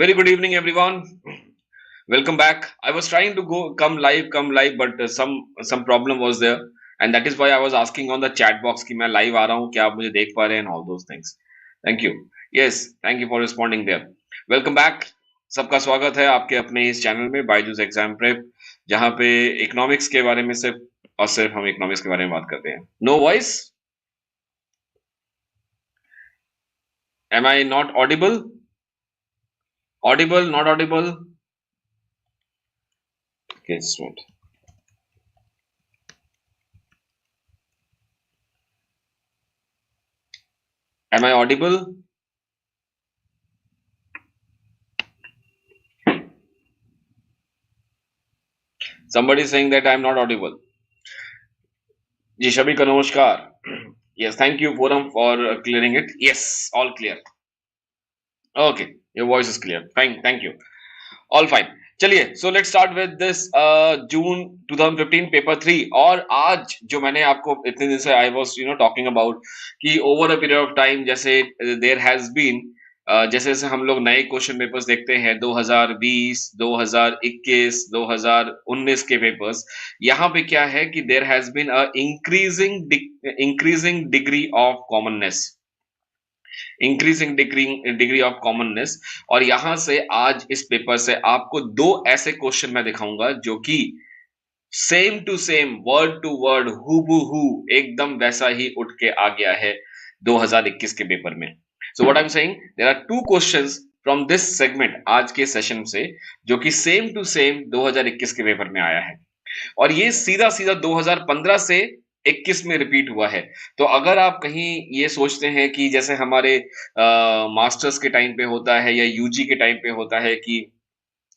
Very good evening, everyone. Welcome back. I was trying to come live, but some problem was there, and that is why I was asking on the chat box कि मैं live आ रहा हूँ, क्या आप मुझे देख पा रहे हैं, and all those things. Thank you. Yes, thank you for responding there. Welcome back. सबका स्वागत है आपके अपने इस चैनल में बायजूस एग्जाम प्रेप, जहाँ पे इकोनॉमिक्स के बारे में सिर्फ और सिर्फ हम इकोनॉमिक्स के बारे में बात करते हैं. No voice? Am I not audible? Audible? Not audible? Okay, just a minute. Am I audible? Somebody is saying that I am not audible. जी सभी को नमस्कार. Yes, thank you Forum for clearing it. Yes, all clear. Okay, your voice is clear. Fine, thank you. All fine. चलिए, so let's start with this June 2015 paper 3. और आज जो मैंने आपको इतने दिन से I was talking about कि over a period of time जैसे there has been जैसे जैसे हम लोग नए क्वेश्चन पेपर्स देखते हैं 2020, 2021, 2019 के पेपर्स, यहाँ पे क्या है कि there has been a increasing degree of commonness, increasing degree of commonness. और यहां से आज इस पेपर से आपको दो ऐसे क्वेश्चन मैं दिखाऊंगा जो कि same to same, word to word, हूबहू एकदम वैसा ही उठ के आ गया है 2021 के पेपर में। So what I am saying, there are two questions from this segment आज के सेशन से जो कि सेम टू सेम 2021 के पेपर में आया है, और ये सीधा सीधा 2015 से 21 में रिपीट हुआ है। तो अगर आप कहीं ये सोचते हैं कि जैसे हमारे मास्टर्स के टाइम पे होता है या यूजी के टाइम पे होता है कि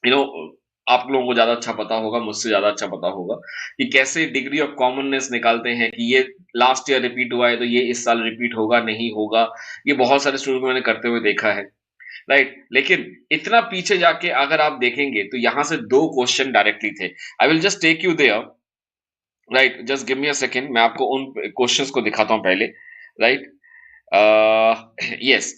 यू नो आप लोगों को ज्यादा अच्छा पता होगा, मुझसे ज्यादा अच्छा पता होगा कि कैसे डिग्री ऑफ कॉमननेस निकालते हैं कि ये लास्ट ईयर रिपीट हुआ है तो ये इस साल रिपीट होगा नहीं होगा, ये बहुत सारे स्टूडेंट को मैंने करते हुए देखा है, राइट। लेकिन इतना पीछे जाके अगर आप देखेंगे तो यहां से दो क्वेश्चन डायरेक्टली थे। I will just take you there, right, just give me a second, मैं आपको उन क्वेश्चंस को दिखाता हूं पहले, right. Yes,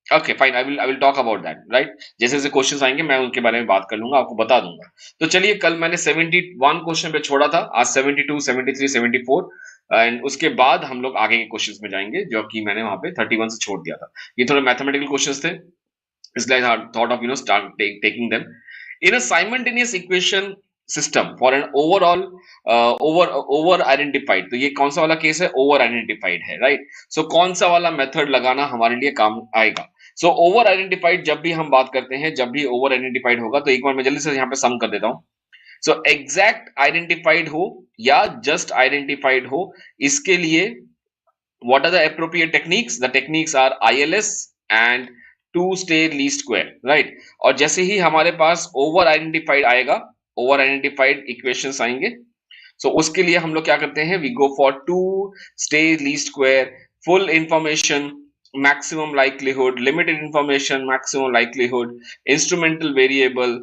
okay fine, I will talk about that, right. जैसे जैसे क्वेश्चंस आएंगे मैं उनके बारे में बात कर लूंगा, आपको बता दूंगा। तो चलिए, कल मैंने 71 क्वेश्चन पे छोड़ा था, आज 72, 73, 74, एंड उसके बाद हम लोग आगे के क्वेश्चंस में जाएंगे जो कि मैंने वहां पे 31 से छोड़ दिया था। ये थोड़े मैथमेटिकल क्वेश्चंस थे, इसलिए I thought of start taking them in a simultaneous equation system for an overall over identified। तो ये कौन सा वाला केस है, ओवर आइडेंटिफाइड है, राइट। सो कौन सा वाला मेथड लगाना हमारे लिए काम आएगा। सो ओवर आइडेंटिफाइड जब भी हम बात करते हैं, जब भी ओवर आइडेंटिफाइड होगा, तो एक बार मैं जल्दी से यहाँ पे सम कर देता हूं। सो एग्जैक्ट आइडेंटिफाइड हो या जस्ट आइडेंटिफाइड हो, इसके लिए what are the appropriate techniques? The techniques are ILS and two stage least square, right. और जैसे ही हमारे पास ओवर आइडेंटिफाइड आएगा, ओवर आइडेंटिफाइड इक्वेशंस आएंगे, सो उसके लिए हम लोग क्या करते हैं, we go for two stage least square, full information maximum likelihood, limited information maximum likelihood, instrumental variable,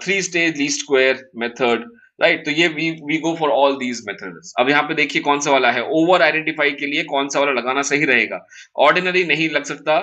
three stage least square method, right. तो ये we go for all these methods. अब यहाँ पे देखिए कौन सा वाला है, ओवर आइडेंटिफाई के लिए कौन सा वाला लगाना सही रहेगा। ऑर्डिनरी नहीं लग सकता,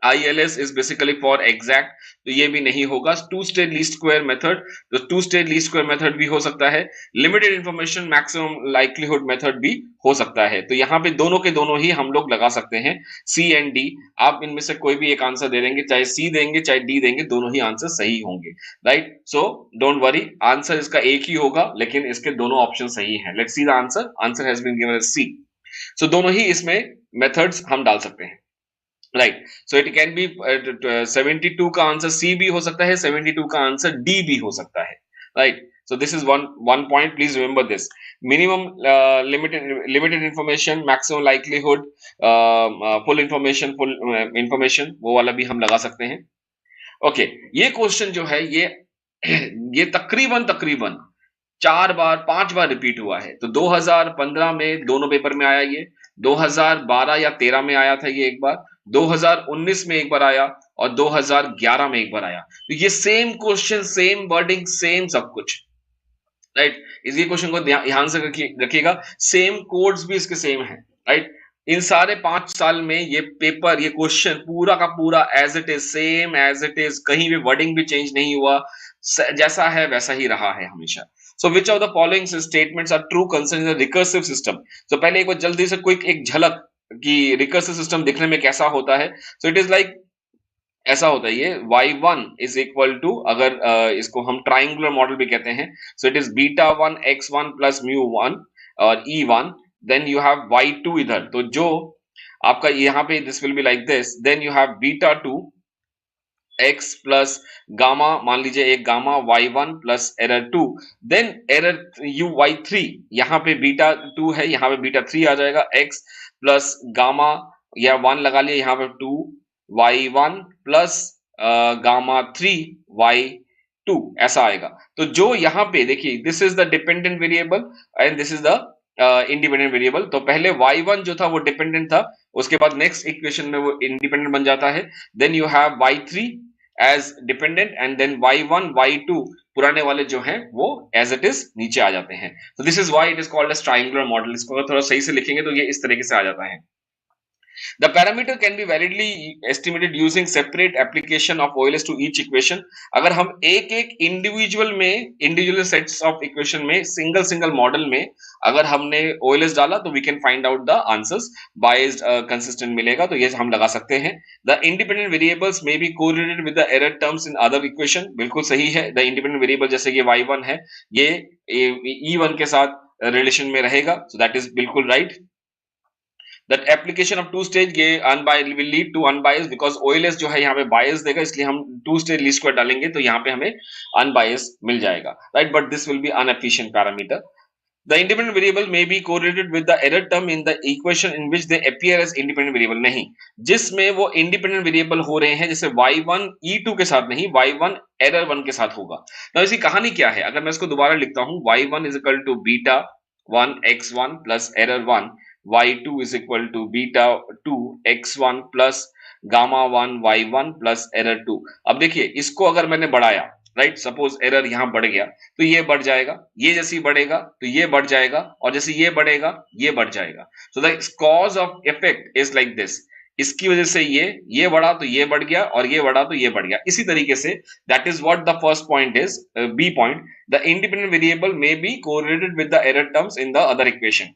ILS is basically for exact, तो ये भी नहीं होगा। Two stage least square method, तो two stage least square method भी हो सकता है। Limited information maximum likelihood method भी हो सकता है। तो यहाँ पे दोनों के दोनों ही हम लोग लगा सकते हैं, सी एंड डी। आप इनमें से कोई भी एक आंसर दे देंगे, चाहे सी देंगे चाहे डी देंगे, दोनों ही आंसर सही होंगे, right. So don't worry, answer इसका एक ही होगा, लेकिन इसके दोनों ऑप्शन सही हैं। Let's see the answer, answer has been given as C. So दोनों ही इसमें मेथड्स हम डाल सकते हैं, right. So it can be 72 का आंसर सी भी हो सकता है, 72 का आंसर डी भी हो सकता है, right. So this is one point, please remember this. Minimum limited information, maximum likelihood, full information, वो वाला भी हम लगा सकते हैं। ओके, ये क्वेश्चन जो है ये तकरीबन 5 बार रिपीट हुआ है। तो 2015 में दोनों पेपर में आया, ये 2012 या 13 में आया था ये एक बार, 2019 में एक बार आया, और 2011 में एक बार आया। तो ये same question, same wording, same सब कुछ, राइट। इस ये क्वेश्चन को ध्यान से रखिएगा, सेम कोड्स भी इसके सेम है, राइट। इन सारे 5 साल में ये पेपर, ये क्वेश्चन पूरा का पूरा as it is, same as it is, कहीं भी वर्डिंग भी चेंज नहीं हुआ, जैसा है वैसा ही रहा है हमेशा। So which of the following statements are true concerning the recursive system. तो पहले एक बार जल्दी से क्विक एक झलक कि रिकर्सिव सिस्टम दिखने में कैसा होता है। सो इट इज लाइक ऐसा होता है ये y1 इज इक्वल टू, अगर इसको हम ट्राइंगुलर मॉडल भी कहते हैं, सो it is beta one x one plus mu one और e1, then you have y2 इधर, तो जो आपका यहाँ पे this will be like this, then you have beta two X plus gamma, मान लीजिए एक gamma y1 plus error two, then error U y3, यहाँ पे बीटा टू है, यहाँ पे बीटा थ्री आ जाएगा, x प्लस गामा या वन लगा लिया, यहाँ पे to y1 plus gamma three y2 ऐसा आएगा। तो जो यहाँ पे देखिए this is the dependent variable and this is the independent variable. तो पहले y1 जो था वो डिपेंडेंट था, उसके बाद नेक्स्ट इक्वेशन में वो इंडिपेंडेंट बन जाता है, then you have y3 as dependent and then y1 y2 पुराने वाले जो हैं वो एज इट इज नीचे आ जाते हैं। तो this is why it is called as triangular model. इसको अगर थोड़ा सही से लिखेंगे तो ये इस तरीके से आ जाता है। The parameter can be validly estimated using separate application of OLS to each equation। अगर हम एक एक इंडिविजुअल सेट्स ऑफ इक्वेशन में सिंगल मॉडल में अगर हमने OLS डाला तो we can find out the answers, biased consistent मिलेगा, तो ये हम लगा सकते हैं। The independent variables may be correlated with the error terms in other equation. बिल्कुल सही है, द इंडिपेंडेंट वेरिएबल जैसे ये y1 है, ये e1 के साथ रिलेशन में रहेगा, सो दैट इज बिल्कुल right. That application of two stage ये unbiased will lead to unbiased because OLS जो है यहाँ पे bias देगा, इसलिए हम two stage least square डालेंगे तो यहाँ पे हमें unbiased मिल जाएगा, right? But this will be inefficient parameter. The independent variable may be correlated with the error term in the equation in which they appear as independent variable। नहीं, जिसमें वो independent variable हो रहे हैं, जैसे y1 e2 के साथ नहीं, y1 error 1 के साथ होगा। तो इसकी कहानी क्या है, अगर मैं इसको दोबारा लिखता हूँ, y1 is equal to beta 1 x1 plus error 1, y2 is equal to beta 2 x1 plus gamma 1 y1 plus error 2। अब देखिए इसको अगर मैंने बढ़ाया, राइट, सपोज एरर यहां बढ़ गया तो ये बढ़ जाएगा, ये जैसे ही बढ़ेगा तो ये बढ़ जाएगा, और जैसे ये बढ़ेगा ये बढ़ जाएगा। So the cause of effect is like this, इसकी वजह से ये बढ़ा तो ये बढ़ गया, और ये बढ़ा तो ये बढ़ गया। इसी तरीके से that is what the first point is, B point, the independent variable may be correlated with the error terms in the other equation,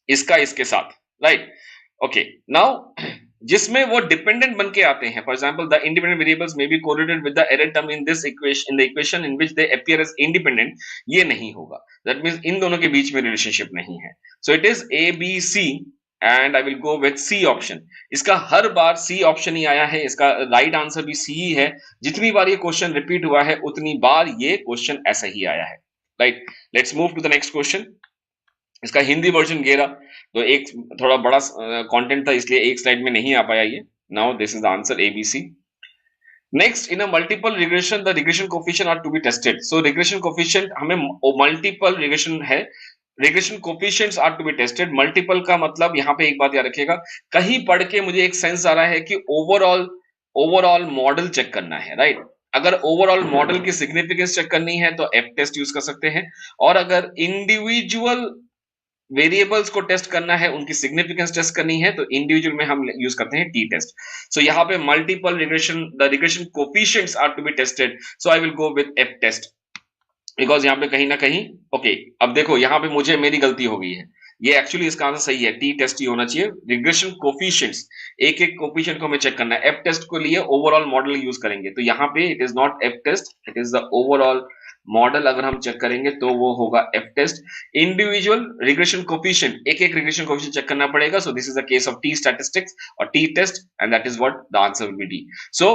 इसका इसके साथ, राइट। ओके, नाउ जिसमें वो डिपेंडेंट बन के आते हैं, for example the independent variables may be correlated with the error term in this equation, in the equation in which they appear as independent, ये नहीं होगा। दैट मींस इन दोनों के बीच में रिलेशनशिप नहीं है। So it is A B C and I will go with C option. इसका हर बार सी ऑप्शन ही आया है, इसका राइट आंसर भी सी ही है। जितनी बार ये क्वेश्चन रिपीट हुआ है उतनी बार ये क्वेश्चन ऐसा ही आया है, right. Let's move to the next question. इसका हिंदी वर्जन घेरा, तो एक थोड़ा बड़ा कंटेंट था इसलिए एक स्लाइड में नहीं आ पाया ये। Now this is the answer ABC। Next, in a multiple regression the regression coefficient are to be tested. So regression coefficient हमें मल्टीपल रिग्रेशन है, regression coefficients are to be tested. Multiple का मतलब यहाँ पे एक बात याद रखिएगा, कहीं पढ़ के मुझे एक सेंस आ रहा है कि ओवरऑल मॉडल चेक करना है, राइट। अगर ओवरऑल मॉडल की सिग्निफिकेंस चेक करनी है तो एफ टेस्ट यूज कर सकते हैं, और अगर इंडिविजुअल वेरिएबल्स को टेस्ट करना है, उनकी सिग्निफिकेंस टेस्ट करनी है, तो इंडिविजुअल में हम यूज करते हैं टी टेस्ट। सो यहाँ पे multiple regression, the regression coefficients are to be tested, so I will go with F test, because यहाँ पे कहीं ना कहीं ओके। अब देखो यहाँ पे मुझे मेरी गलती हो गई है, ये एक्चुअली इसका आंसर सही है, टी टेस्ट ही होना चाहिए। रिग्रेशन कोफिशिएंट्स, एक एक कोफिशिएंट को हमें चेक करना है। एफ टेस्ट को लिए ओवरऑल मॉडल यूज करेंगे, तो यहाँ पे it is not F test, it is the overall model. अगर हम चेक करेंगे तो वो होगा F test. Individual regression coefficient, एक एक रिग्रेशन कोफिशिएंट चेक करना पड़ेगा, so this is the case of T statistics और T test, and that is what the answer will be D. So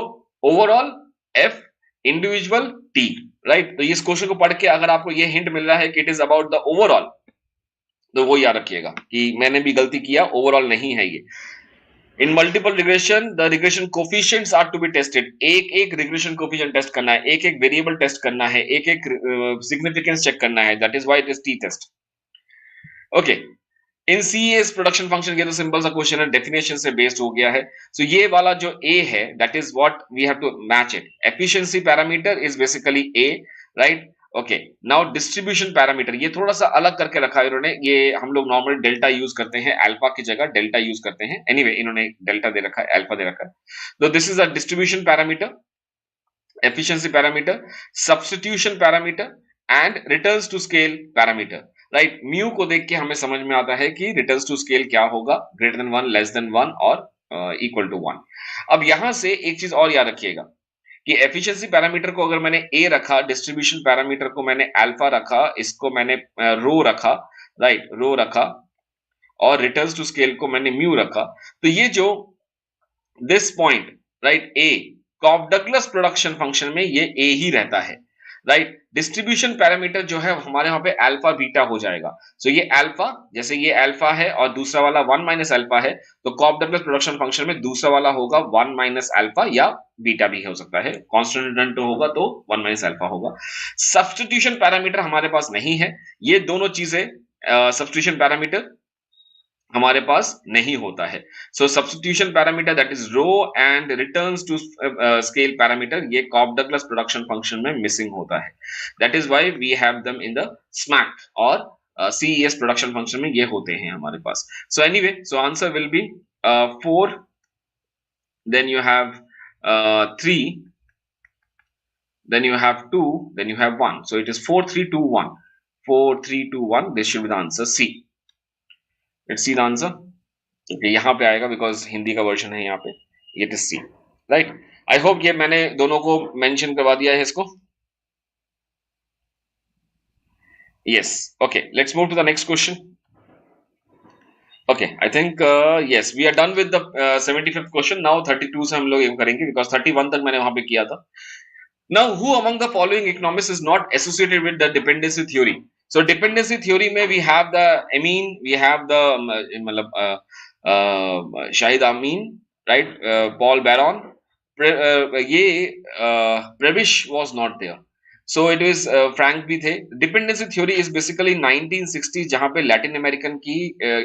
overall F, individual T, right. तो इस question को पढ़ के अगर आपको ये हिंट मिल रहा है कि it is about the overall, तो वो याद रखिएगा कि मैंने भी गलती किया, ओवरऑल नहीं है ये। In multiple regression the regression coefficients are to be tested, एक एक रिग्रेशन कोफिशिएंट टेस्ट करना है, एक एक वेरिएबल टेस्ट करना है, एक एक सिग्निफिकेंस चेक करना है, that is why it is T test. Okay, in CA's production function, ये तो सिंपल सा क्वेश्चन है, डेफिनेशन से बेस्ड हो गया है। सो ये वाला जो A है that is what we have to match it. Efficiency parameter is basically A, right. Okay, now distribution parameter ये थोड़ा सा अलग करके रखा है इन्होंने। ये हम लोग नॉर्मल डेल्टा यूज करते हैं, अल्फा की जगह डेल्टा यूज करते हैं। एनीवे इन्होंने डेल्टा दे रखा है, अल्फा दे रखा है। तो this is a distribution parameter, efficiency parameter, substitution parameter and returns to scale parameter। Right, mu को देख के हमें समझ में आता है कि रिटर्न्स टू स्केल क्या होगा, ग्रेटर देन 1, लेस देन 1 और इक्वल टू 1। अब यहां से एक चीज और याद रखिएगा कि एफिशिएंसी पैरामीटर को अगर मैंने ए रखा, डिस्ट्रीब्यूशन पैरामीटर को मैंने अल्फा रखा, इसको मैंने रो रखा, राइट रो रखा, और रिटर्न्स टू स्केल को मैंने म्यू रखा, तो ये जो this point right A Cobb Douglas production function में ये ए ही रहता है। राइट, डिस्ट्रीब्यूशन पैरामीटर जो है हमारे वहां पे अल्फा बीटा हो जाएगा। सो ये अल्फा, जैसे ये अल्फा है और दूसरा वाला 1 माइनस अल्फा है, तो कॉफ डगलस प्रोडक्शन फंक्शन में दूसरा वाला होगा 1 माइनस अल्फा या बीटा भी हो सकता है, कांस्टेंट होगा तो 1 माइनस अल्फा होगा। सब्स्टिट्यूशन पैरामीटर हमारे पास नहीं है, ये दोनों चीजें सब्स्टिट्यूशन पैरामीटर हमारे पास नहीं होता है। So substitution parameter that is rho and returns to scale parameter, ये कॉफ डगलस प्रोडक्शन फंक्शन में मिसिंग होता है। That is why we have them in the SMAC और सीईएस प्रोडक्शन फंक्शन में ये होते हैं हमारे पास। So anyway, so answer will be 4, then you have 3, then you have 2, then you have 1, so it is 4 3 2 1, 4 3 2 1, this should be the answer C। Let's see the answer। okay, यहाँ पे आएगा because Hindi का वर्जन है यहाँ पे, ये is C. Right, I hope ये मैंने दोनों को मेंशन करवा दिया है इसको। Yes, okay, let's move to the next question. Okay, I think yes we are done with the 75th question. Now 32 से हम लोग ये करेंगे बिकॉज 31 तक मैंने वहां पे किया था। Now, who among the following economists is not associated with the dependency theory? So, dependency theory में we have the Amin, we have the मतलब Shahid Amin, right? Paul Baron, ये Prebish was not there. So it is Frank भी थे। Dependency theory is basically 1960 जहां पे Latin American की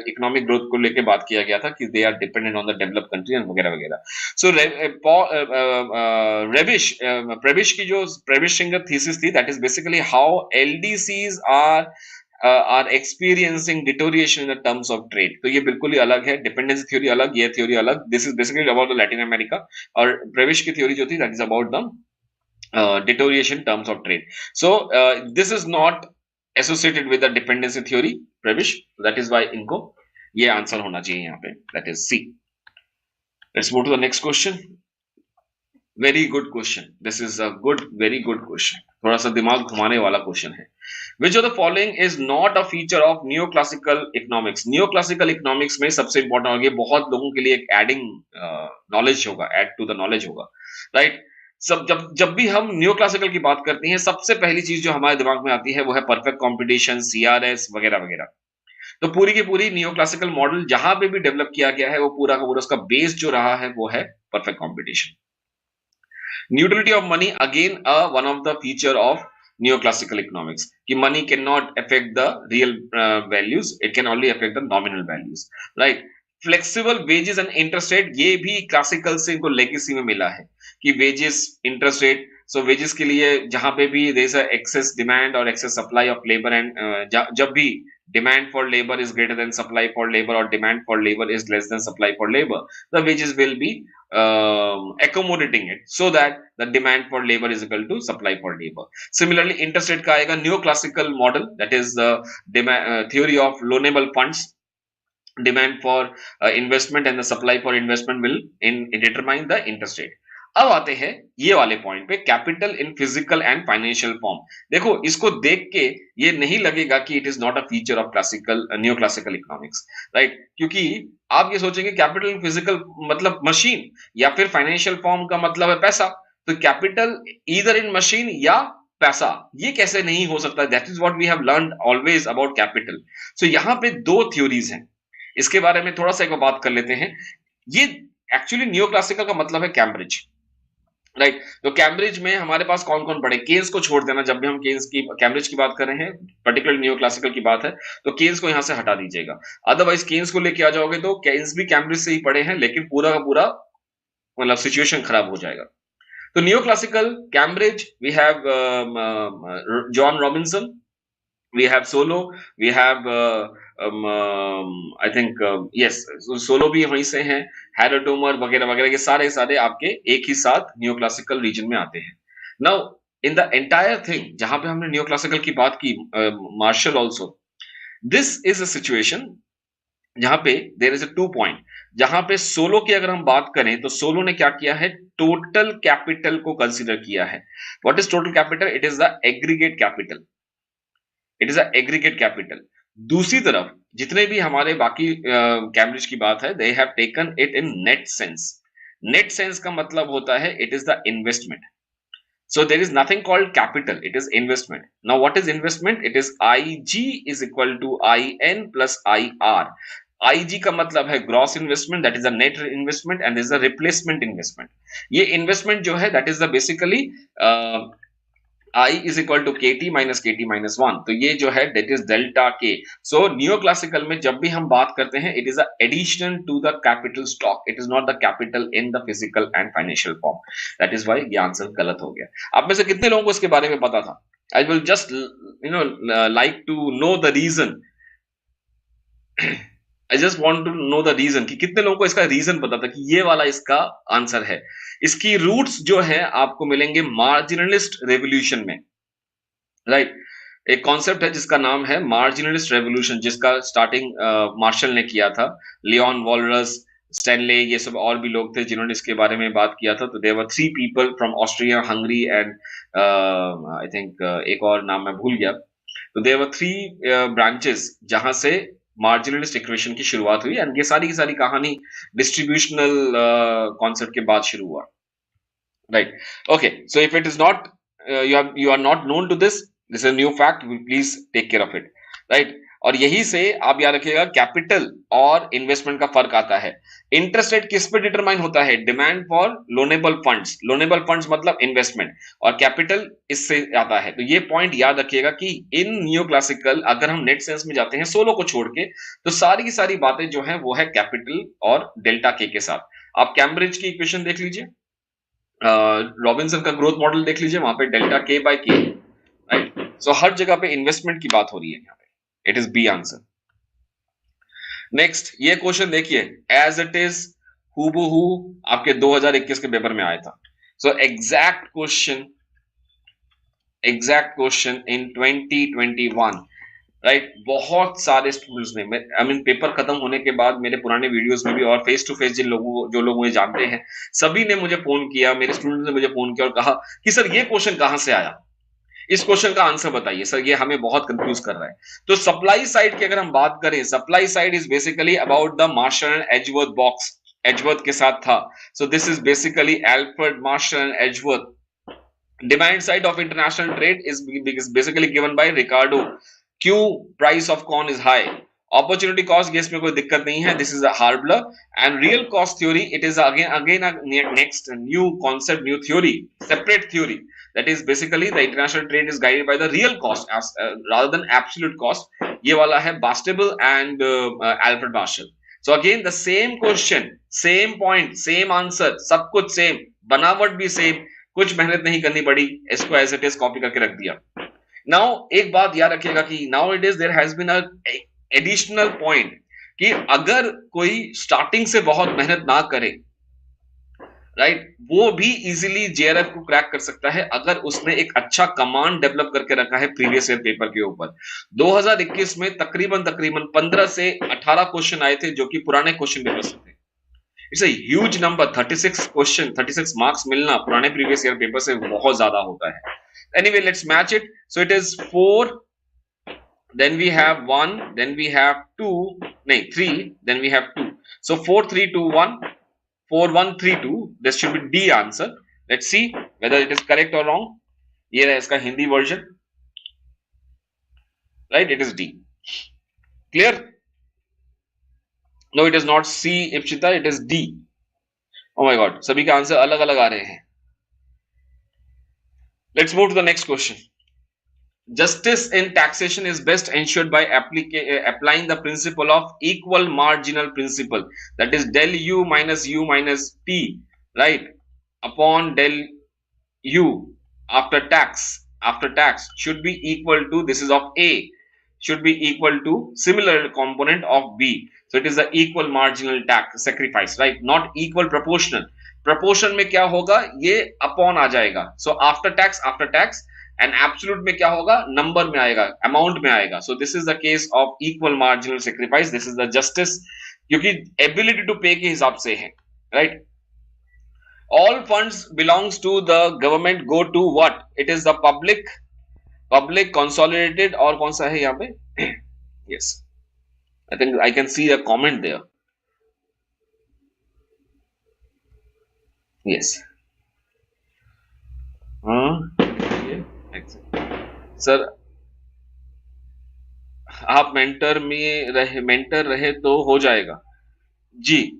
economic growth को लेके बात किया गया था कि they are dependent on the developed country and वगैरह वगैरह। सो प्रेबिश की जो प्रेबिश सिंगर थीसिस थी, that is basically how LDCs are experiencing deterioration in terms of trade. तो ये बिल्कुल ही अलग है, डिपेंडेंसी थ्योरी अलग, ये थ्योरी अलग। This is basically about the Latin America, और प्रेबिश की थ्योरी जो थी that is about the deterioration terms of trade। So this is not associated with the dependency theory, Pravish, that is why इनको ये answer होना चाहिए यहाँ पे, that is C। Let's move to the next question। Very good question, this is a good, very good question। थोड़ा सा दिमाग घुमाने वाला क्वेश्चन है। Which of the following is not a feature of neoclassical economics? neoclassical economics में सबसे important होगी, बहुत लोगों के लिए एक एडिंग नॉलेज होगा, एड टू द नॉलेज होगा, राइट। सब जब भी हम न्यू क्लासिकल की बात करते हैं, सबसे पहली चीज जो हमारे दिमाग में आती है वो है परफेक्ट कंपटीशन, सीआरएस वगैरह वगैरह। तो पूरी की पूरी न्यू क्लासिकल मॉडल जहां पे भी डेवलप किया गया है, वो पूरा का पूरा उसका बेस जो रहा है वो है perfect competition. Neutrality of money again one of the feature of neoclassical economics कि money cannot affect the real values, it can only affect the nominal values, right। Flexible wages and interest rate, ये भी classical से इनको legacy में मिला है कि wages, interest rate. So wages के लिए जहां पे भी देयर इज एक्सेस डिमांड और excess supply of labour, and जब भी demand for labour is greater than supply for labour और demand for labour is less than supply for labour, the wages will be accommodating it so that the demand for labor is equal to supply for labor। Similarly, interest rate का आएगा neoclassical model, that is the theory of loanable funds। demand for investment and the supply for investment will determine the interest rate। अब आते हैं ये वाले point पे, capital in physical and financial form. देखो, इसको देख के ये नहीं लगेगा कि it is not a feature of classical new classical economics, right. क्योंकि आप ये सोचेंगे कैपिटल इन फिजिकल मतलब मशीन, या फिर फाइनेंशियल फॉर्म का मतलब है पैसा। तो कैपिटल ईदर इन मशीन या पैसा, ये कैसे नहीं हो सकता? That is what we have learned always about capital. So यहाँ पे दो थ्योरीज हैं, इसके बारे में थोड़ा सा एक बात कर लेते हैं। ये एक्चुअली न्यू क्लासिकल का मतलब है कैम्ब्रिज, राइट। तो कैम्ब्रिज में हमारे पास कौन कौन पढ़े? केन्स को छोड़ देना, जब भी हम केन्स की कैम्ब्रिज की बात कर रहे हैं, पर्टिकुलर न्यू क्लासिकल की बात है, तो केन्स को यहां से हटा दीजिएगा। अदरवाइज केन्स को लेके आ जाओगे तो केन्स भी कैम्ब्रिज से ही पढ़े हैं, लेकिन पूरा का पूरा मतलब सिचुएशन खराब हो जाएगा। तो neoclassical, Cambridge, we have Joan Robinson, we have Solo, we have I think yes, Solo भी वहीं से हैं, हैरोटोमर वगैरह वगैरह, ये सारे सारे आपके एक ही साथ नियोक्लासिकल रीजन में आते हैं. Now in the entire thing, जहां पे हमने नियोक्लासिकल की बात की, Marshall also, this is a situation जहां पे देयर इज अ 2 पॉइंट, जहां पे सोलो की अगर हम बात करें तो सोलो ने क्या किया है, टोटल कैपिटल को कंसीडर किया है. What is total capital? It is the aggregate capital, it is a aggregate capital. दूसरी तरफ जितने भी हमारे बाकी कैम्ब्रिज की बात है, they have taken it in net sense. Net sense का मतलब होता है it is the investment. So there is nothing called capital, it is investment. Now what is investment? It is IG is equal to IN plus IR. IG का मतलब है gross investment, that is a net investment, and there is a replacement investment. ये investment जो है that is the basically I is equal to KT minus 1. तो ये जो है that is delta K. So neoclassical में जब भी हम बात करते हैं, it is a addition to the capital stock. It is not the capital in the physical and financial form. That is why ये आंसर गलत हो गया. आप में से कितने लोगों को इसके बारे में पता था? I will just like to know the reason. I just want to know the reason कि कितने लोगों को इसका रीजन पता था कि ये वाला इसका आंसर है. इसकी रूट्स जो है आपको मिलेंगे मार्जिनलिस्ट रेवोल्यूशन में, राइट. एक कॉन्सेप्ट है जिसका नाम है मार्जिनलिस्ट रेवोल्यूशन, जिसका स्टार्टिंग मार्शल ने किया था. लियोन वॉलरस, स्टैनले, ये सब और भी लोग थे जिन्होंने इसके बारे में बात किया था. तो there were 3 people from Austria, Hungary and I think एक और नाम मैं भूल गया. तो देयर वर 3 ब्रांचेस जहां से मार्जिनलिस्ट इक्वेशन की शुरुआत हुई, एंड ये सारी की सारी कहानी डिस्ट्रीब्यूशनल कॉन्सेप्ट के बाद शुरू हुआ, right. Okay, so if it is not you are not known to this is a new fact, please take care of it, right. और यही से आप याद रखिएगा कैपिटल और इन्वेस्टमेंट का फर्क आता है. इंटरेस्ट रेट किस पे डिटरमाइन होता है? Demand for loanable funds. Loanable funds मतलब इन्वेस्टमेंट, और कैपिटल इससे आता है. तो ये पॉइंट याद रखिएगा कि इन नियोक्लासिकल अगर हम नेट सेंस में जाते हैं सोलो को छोड़ के, तो सारी की सारी बातें जो है वो है कैपिटल और डेल्टा के साथ. आप कैम्ब्रिज की इक्वेशन देख लीजिए, रॉबिन्सन का ग्रोथ मॉडल देख लीजिए, वहां पे डेल्टा के बाय के, राइट. सो हर जगह पे इन्वेस्टमेंट की बात हो रही है यहाँ पे. It is B answer. Next ये क्वेश्चन देखिए, एज इट इज हूबहू आपके 2021 के पेपर में आया था. So exact question in 2021, right. बहुत सारे स्टूडेंट्स ने, आई मीन पेपर खत्म होने के बाद मेरे पुराने वीडियोस में भी और फेस टू फेस जो लोग मुझे जानते हैं, सभी ने मुझे फोन किया, मेरे स्टूडेंट्स ने मुझे फोन किया और कहा कि सर ये क्वेश्चन कहां से आया, इस क्वेश्चन का आंसर बताइए सर, ये हमें बहुत कंफ्यूज कर रहा है. तो सप्लाई साइड की अगर हम बात करें, supply side is basically about the Marshall and Edgeworth box. Edgeworth के साथ था. So this is basically Alfred Marshall and Edgeworth. Demand side of international trade is basically given by Ricardo. क्यों price of corn is high. Opportunity cost, इसमें कोई दिक्कत नहीं है, this is a Haberler. And real cost theory, it is again next new concept, new theory, separate theory. That is basically the international trade is guided by the real cost as rather than absolute cost. ये वाला है Bastable and Alfred Marshall. So again the same question, same point, same answer, सब कुछ same, बनावट भी same, कुछ मेहनत नहीं करनी पड़ी, इसको as it is कॉपी करके रख दिया. Now एक बात याद रखिएगा कि nowadays there has been a additional point कि अगर कोई स्टार्टिंग से बहुत मेहनत ना करे, राइट, वो भी इजीली जेआरएफ को क्रैक कर सकता है अगर उसने एक अच्छा कमांड डेवलप करके रखा है प्रीवियस ईयर पेपर के ऊपर. 2021 में तकरीबन 15 से 18 क्वेश्चन आए थे जो कि पुराने क्वेश्चन पेपर से थे. It's a huge number. 36 question, 36 marks मिलना पुराने प्रीवियस ईयर पेपर से बहुत ज्यादा होता है. Anyway let's match it. So it is 4, then we have 1, then we have 2, नहीं 3, then we have 2. So 4 3 2 1, 4 1 3 2. This should be D answer. Let's see whether it is correct or wrong. ये है इसका Hindi version, right? It is D. Clear? No, it is not C, Ipshita. It is D. Oh my God, सभी के answer अलग अलग आ रहे हैं. Let's move to the next question. Justice in taxation is best ensured by applying the principle of equal marginal principle, that is del u minus t, right, upon del U after tax should be equal to, this is of A, should be equal to similar component of B. So it is the equal marginal tax sacrifice, right? Not equal proportional. Proportion में क्या होगा, ये upon आ जाएगा. So after tax and absolute में क्या होगा, number में आएगा, अमाउंट में आएगा. So this is the case of equal marginal sacrifice. This is the justice, क्योंकि ability to pay के हिसाब से है, right? All funds belongs to the government go to what? It is the public consolidated, और कौन सा है यहाँ पे? Yes, I think I can see a comment there. Yes. Sir आप मेंटर रहे तो हो जाएगा जी.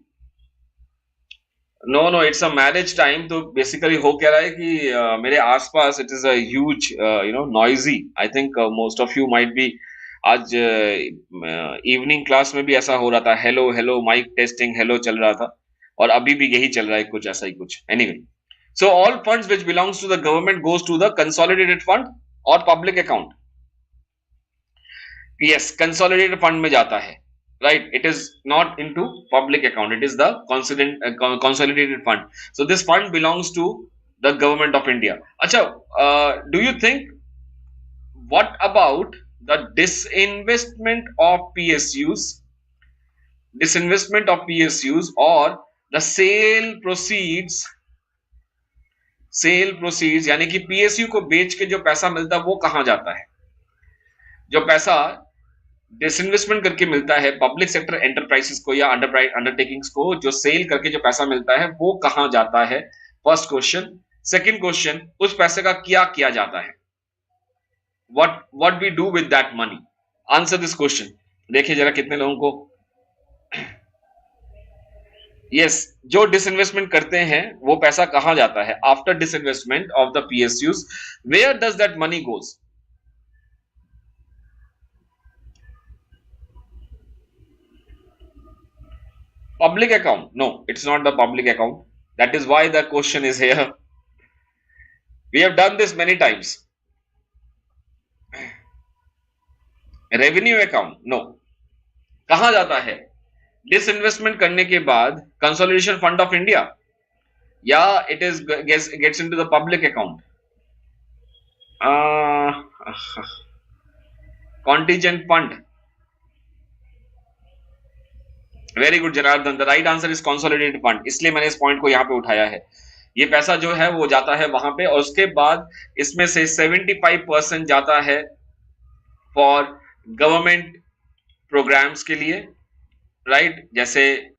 No it's a marriage time. तो बेसिकली हो क्या रहा है कि मेरे आसपास it is a huge noisy. I think most of you might be, आज इवनिंग क्लास में भी ऐसा हो रहा था, hello hello mike testing hello चल रहा था, और अभी भी यही चल रहा है, कुछ ऐसा ही कुछ. Anyway, so all funds which belongs to the government goes to the consolidated fund और public account. Yes, consolidated fund में जाता है, right? It is not into public account, it is the consolidated fund. So this fund belongs to the government of India. Acha, do you think, what about the disinvestment of PSUs, or the sale proceeds, यानी कि PSU को बेच के जो पैसा मिलता है वो कहां जाता है? जो पैसा डिसइन्वेस्टमेंट करके मिलता है पब्लिक सेक्टर एंटरप्राइजेस को या अंडरटेकिंग्स को, जो सेल करके जो पैसा मिलता है वो कहां जाता है? First question. सेकंड क्वेश्चन, उस पैसे का क्या किया जाता है? What we do with that money? Answer this question. देखिए जरा कितने लोगों को यस, जो डिसइन्वेस्टमेंट करते हैं वो पैसा कहां जाता है? After disinvestment of the PSUs, where does that money goes? Public account? No, it's not the public account. That is why the question is here. We have done this many times. Revenue account? No. कहां जाता है disinvestment करने के बाद? Consolidation fund of India, या it is gets into the public account? Contingent fund. Very good Janardan, the right answer is consolidated fund. इसलिए मैंने इस पॉइंट को यहां पे उठाया है. ये पैसा जो है वो जाता है वहां पे, और उसके बाद इसमें से 75% जाता है फॉर गवर्नमेंट प्रोग्राम्स के लिए, राइट? जैसे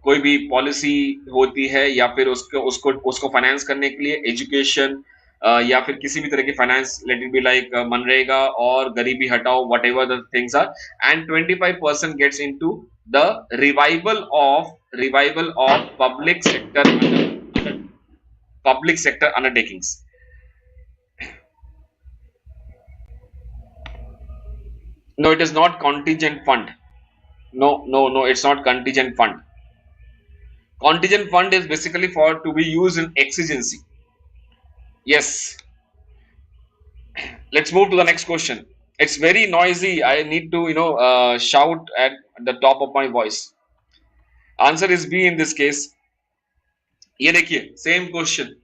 कोई भी पॉलिसी होती है, या फिर उसको फाइनेंस करने के लिए, एजुकेशन, या फिर किसी भी तरह की finance, let it be like मनरेगा और गरीबी हटाओ, whatever the things are. And 25% gets into the revival of public sector undertakings. No, it is not contingent fund. No, it's not contingent fund. Contingent fund is basically for to be used in exigency. Yes. Let's move to the next question. It's very noisy. I need to shout at the top of my voice. Answer is B in this case. ये देखिए, same question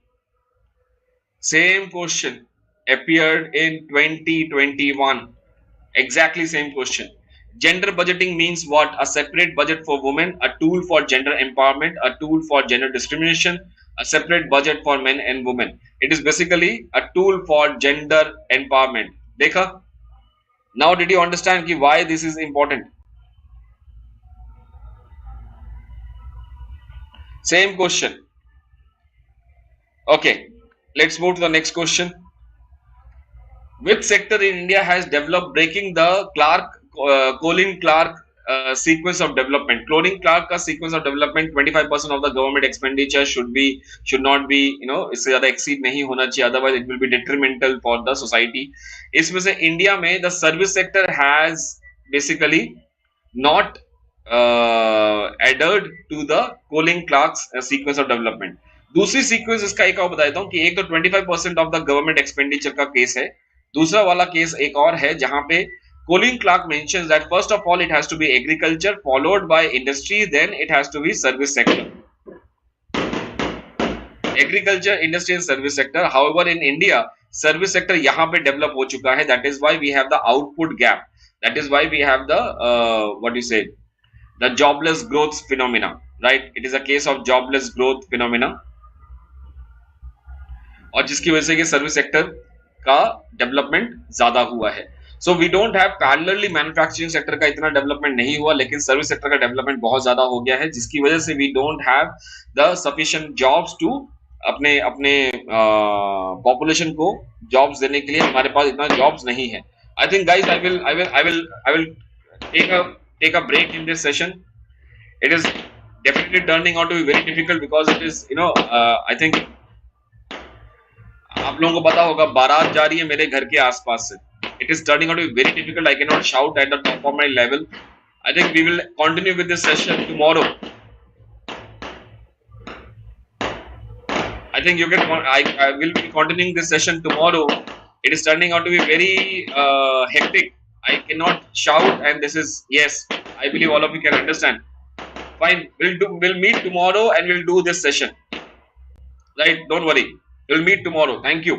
appeared in 2021. Exactly same question. Gender budgeting means what? A separate budget for women, a tool for gender empowerment, a tool for gender discrimination, a separate budget for men and women. It is basically a tool for gender empowerment. देखा? Now did you understand कि why this is important? Same question. Okay, let's move to the next question. Which sector in India has developed breaking the Colin-Clark sequence of development? Colin-Clark का sequence of development, 25% of the government expenditure should not be, इससे ज्यादा exceed नहीं होना चाहिए, otherwise it will be detrimental for the society. इसमें से India में the service sector has basically not adhered to the Colin-Clark's sequence of development. दूसरी sequence इसका एक और बताता हूँ कि एक तो 25% ऑफ द गवर्नमेंट एक्सपेंडिचर का केस है, दूसरा वाला केस एक और है जहां पे Colin Clark mentions that first of all it has to be agriculture followed by industry then it has to be service sector, agriculture industry and service sector. However in India service sector यहाँ पे develop हो चुका है, that is why we have the output gap, that is why we have the what you say the jobless growth phenomena, right, it is a case of jobless growth phenomena, और जिसकी वजह से कि service sector का development ज्यादा हुआ है। So we don't have parallelly manufacturing sector का इतना डेवलपमेंट नहीं हुआ, लेकिन सर्विस सेक्टर का डेवलपमेंट बहुत ज्यादा हो गया है, जिसकी वजह से we don't have the sufficient jobs to अपने अपने पॉपुलेशन को जॉब्स देने के लिए हमारे पास इतना जॉब्स नहीं है। I think guys I will take a break in this session. It is definitely turning out to be very difficult because it is I think आप लोगों को पता होगा बारात जा रही है मेरे घर के आसपास से, it is turning out to be very difficult, I can not shout at the top of my level. I think we will continue with this session tomorrow. I think you can I will be continuing this session tomorrow. It is turning out to be very hectic. I cannot shout, and this is, yes, I believe all of you can understand. Fine, we'll meet tomorrow and we'll do this session, right? Don't worry, we'll meet tomorrow. Thank you.